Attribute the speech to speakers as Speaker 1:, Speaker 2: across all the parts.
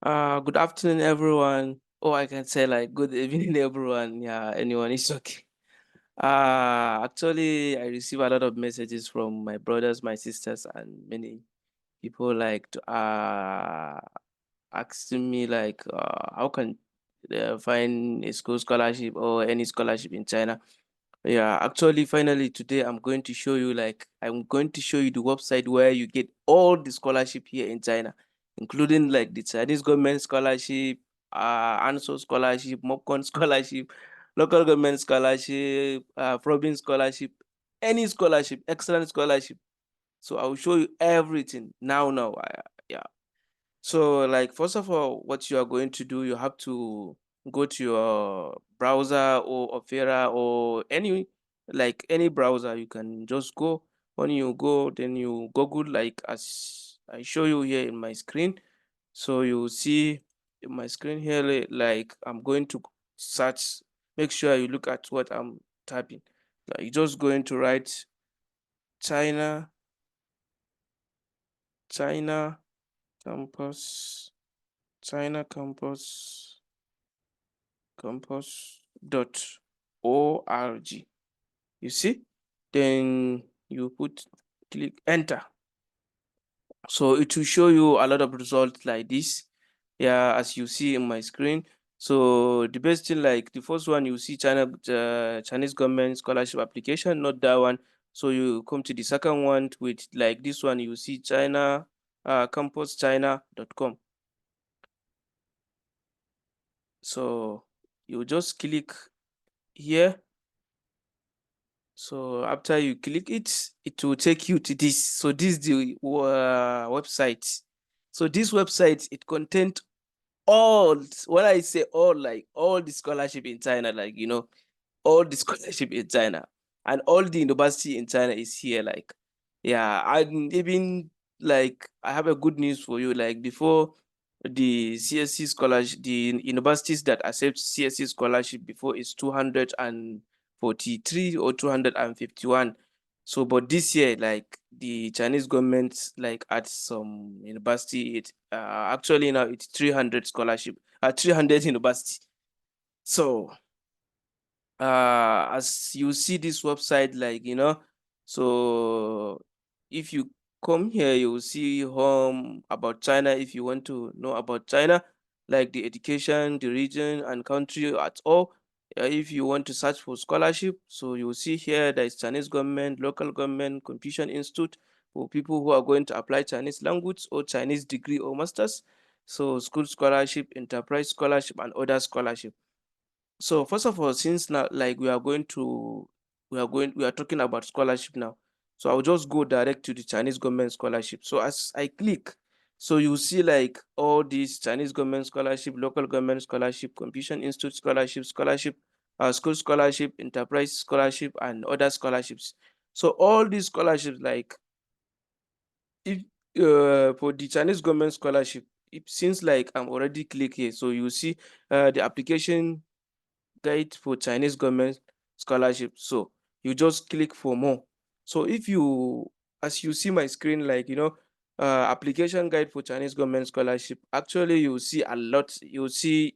Speaker 1: Good afternoon, everyone. Or I can say like good evening, everyone. Yeah, anyone is okay. Actually, I receive a lot of messages from my brothers, my sisters, and many people like to asking me like how can they find a school scholarship or any scholarship in China. Yeah, actually, finally today I'm going to show you the website where you get all the scholarship here in China, including like the Chinese government scholarship, ANSO scholarship, MOPCON scholarship, local government scholarship, province scholarship, any scholarship, excellent scholarship. So I will show you everything now. Yeah. So, like, first of all, what you are going to do, you have to go to your browser or Opera or any browser. You can just go. When you go, then you Google, like, as I show you here in my screen. So you see in my screen here, like, I'm going to search. Make sure you look at what I'm typing. Like, you're just going to write China, China campus, China campus.org. You see? Then you click enter. So it will show you a lot of results like this. Yeah, as you see in my screen. So the best thing, like the first one, you see Chinese government scholarship application, not that one. So you come to the second one with like this one, you see China campuschina.com. So you just click here. So after you click it, it will take you to this. So this is the website. So this website, it contains all, when I say all, like all the scholarship in China, like, all the scholarship in China and all the university in China is here. Like, yeah, and even like I have a good news for you. Like before, the CSC scholarship, the universities that accept CSC scholarship before is 243 or 251. So, but this year, like the Chinese government, like at some university, it actually now it's 300 scholarship, 300 university. So, as you see this website, like, so if you come here, you will see home about China. If you want to know about China, like the education, the region and country at all, if you want to search for scholarship, so you will see here there is Chinese government, local government, Confucian Institute for people who are going to apply Chinese language or Chinese degree or masters. So school scholarship, enterprise scholarship and other scholarship. So first of all, since now, like we are talking about scholarship now. So I'll just go direct to the Chinese government scholarship. So as I click, so you see like all these Chinese government scholarship, local government scholarship, Confucian Institute scholarship, school scholarship, enterprise scholarship, and other scholarships. So all these scholarships, like if for the Chinese government scholarship, since like I'm already click here, so you see the application guide for Chinese government scholarship. So you just click for more. So if you, as you see my screen, like, application guide for Chinese government scholarship, actually you see a lot. You see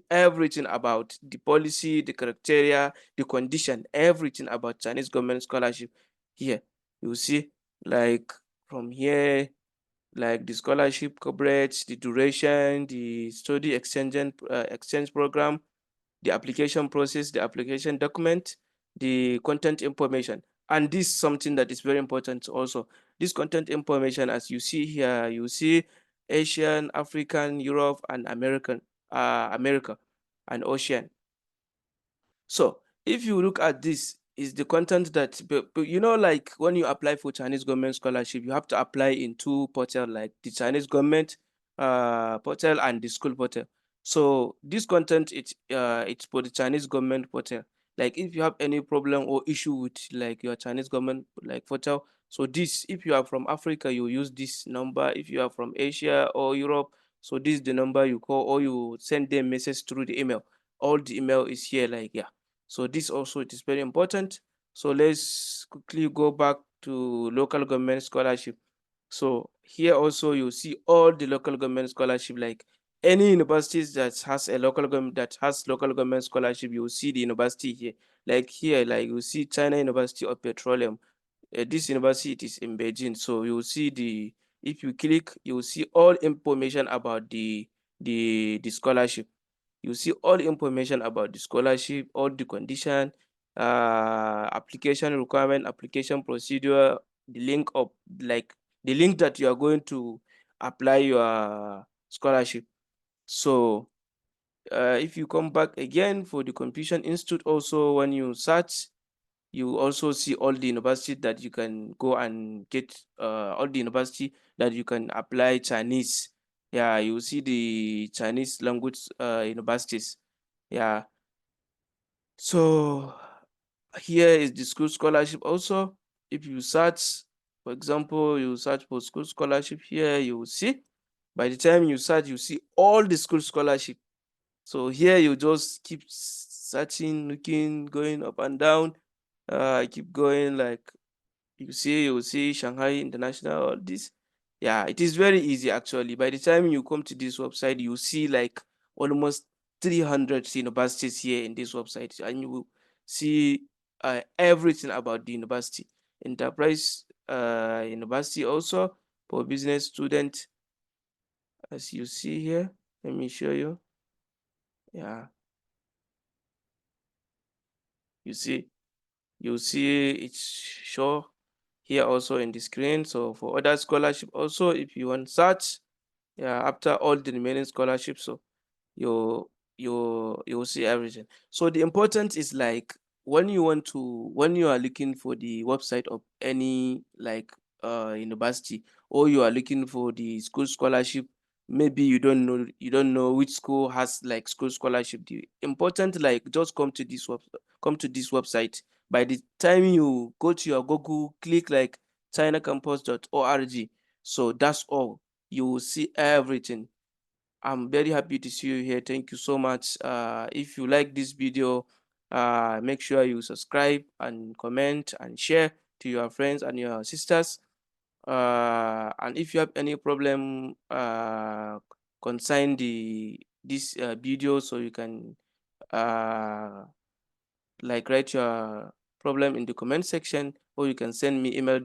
Speaker 1: everything about the policy, the criteria, the condition, everything about Chinese government scholarship here. You see, like from here, like the scholarship coverage, the duration, the study exchange program, the application process, the application document, the content information. And this is something that is very important also. This content information, as you see here, you see Asian, African, Europe, and America and Ocean. So if you look at this, is the content that, but like when you apply for Chinese government scholarship, you have to apply in two portal, like the Chinese government portal and the school portal. So this content, it's for the Chinese government portal. Like if you have any problem or issue with like your Chinese government like portal, so this, if you are from Africa, you use this number. If you are from Asia or Europe, so this is the number you call, or you send them message through the email. All the email is here, like, yeah. So this also, it is very important. So let's quickly go back to local government scholarship. So here also you see all the local government scholarship, like any universities that has a local government, that has local government scholarship, you will see the university here. Like here, like you see China University of Petroleum. This university, it is in Beijing. So you will see the, if you click, you will see all information about the scholarship. You see all information about the scholarship, all the condition, application requirement, application procedure, the link of, like the link that you are going to apply your scholarship. So if you come back again for the Confucian Institute, also when you search, you also see all the university that you can go and get, all the university that you can apply Chinese. Yeah, you see the Chinese language universities. Yeah. So here is the school scholarship also. If you search, for example, you search for school scholarship here, you will see. By the time you search, you see all the school scholarship. So here you just keep searching, looking, going up and down. Keep going, like you see Shanghai International, all this. Yeah, it is very easy actually. By the time you come to this website, you see like almost 300 universities here in this website, and you will see everything about the university. Enterprise University also for business student, as you see here. Let me show you. Yeah, you see, you see it's show here also in the screen. So for other scholarship also, if you want search, yeah, after all the remaining scholarships, so you you'll see everything. So the important is like when you want to, when you are looking for the website of any like university, or you are looking for the school scholarship, maybe you don't know which school has like school scholarship. The important, like just come to this website. By the time you go to your Google, click like chinacampus.org, so that's all. You will see everything. I'm very happy to see you here. Thank you so much. If you like this video, make sure you subscribe and comment and share to your friends and your sisters. And if you have any problem concern this video, so you can uh, like write your problem in the comment section, or you can send me email